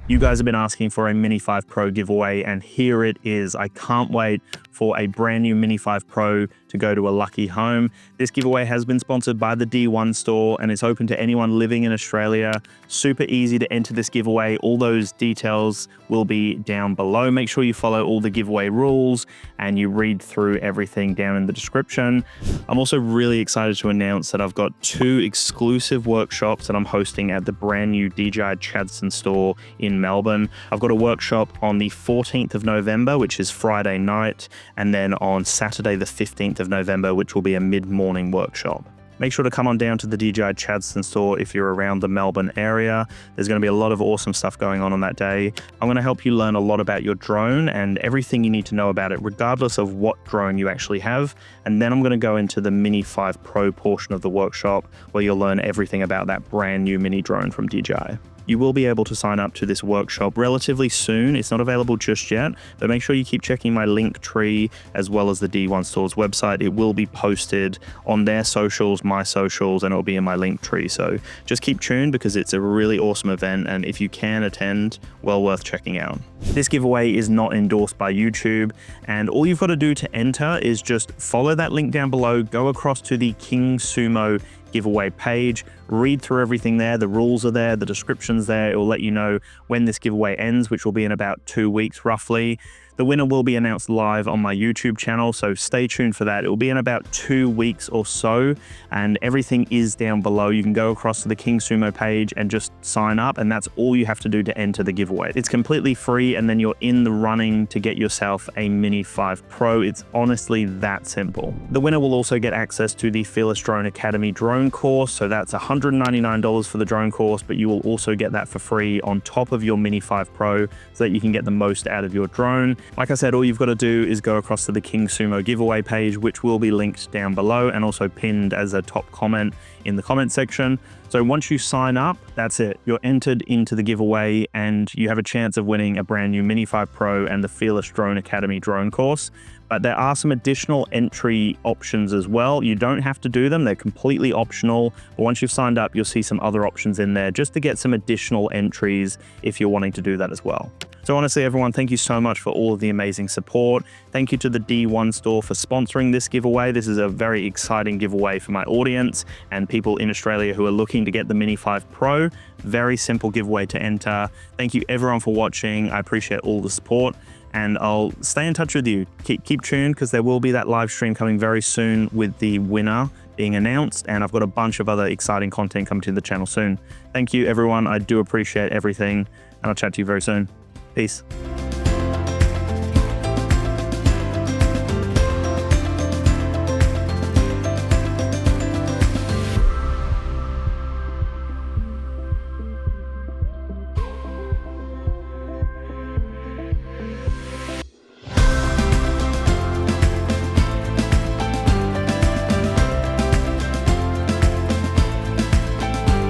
You guys have been asking for a Mini 5 Pro giveaway, and here it is. I can't wait for a brand new Mini 5 Pro to go to a lucky home. This giveaway has been sponsored by the D1 store, and it's open to anyone living in Australia. Super easy to enter this giveaway. All those details will be down below. Make sure you follow all the giveaway rules and you read through everything down in the description. I'm also really excited to announce that I've got 2 exclusive workshops that I'm hosting at the brand new DJI Chadstone store in Melbourne. I've got a workshop on the 14th of November, which is Friday night, and then on Saturday the 15th of November, which will be a mid-morning workshop. Make sure to come on down to the DJI Chadstone store if you're around the Melbourne area. There's going to be a lot of awesome stuff going on that day. I'm going to help you learn a lot about your drone and everything you need to know about it, regardless of what drone you actually have. And then I'm going to go into the Mini 5 Pro portion of the workshop, where you'll learn everything about that brand new mini drone from DJI. You will be able to sign up to this workshop relatively soon. It's not available just yet, but make sure you keep checking my link tree as well as the D1 store's website. It will be posted on their socials, my socials, and it'll be in my link tree. So just keep tuned, because it's a really awesome event, and if you can attend, well worth checking out. This giveaway is not endorsed by YouTube, and all you've got to do to enter is just follow that link down below, go across to the KingSumo giveaway page, read through everything there. The rules are there, the description's there. It will let you know when this giveaway ends, which will be in about 2 weeks roughly. The winner will be announced live on my YouTube channel, so stay tuned for that. It will be in about 2 weeks or so, and everything is down below. You can go across to the KingSumo page and just sign up, and that's all you have to do to enter the giveaway. It's completely free, and then you're in the running to get yourself a Mini 5 Pro. It's honestly that simple. The winner will also get access to the Fearless Drone Academy drone course, so that's $199 for the drone course, but you will also get that for free on top of your Mini 5 Pro, so that you can get the most out of your drone. Like I said, all you've got to do is go across to the KingSumo giveaway page, which will be linked down below and also pinned as a top comment in the comment section. So once you sign up, that's it. You're entered into the giveaway, and you have a chance of winning a brand new Mini 5 Pro and the Fearless Drone Academy drone course. But there are some additional entry options as well. You don't have to do them. They're completely optional. But once you've signed up, you'll see some other options in there just to get some additional entries if you're wanting to do that as well. So honestly, everyone, thank you so much for all of the amazing support. Thank you to the D1 store for sponsoring this giveaway. This is a very exciting giveaway for my audience and people in Australia who are looking to get the Mini 5 Pro. Very simple giveaway to enter. Thank you everyone for watching. I appreciate all the support, and I'll stay in touch with you. Keep tuned, because there will be that live stream coming very soon with the winner being announced, and I've got a bunch of other exciting content coming to the channel soon. Thank you everyone. I do appreciate everything, and I'll chat to you very soon. Peace.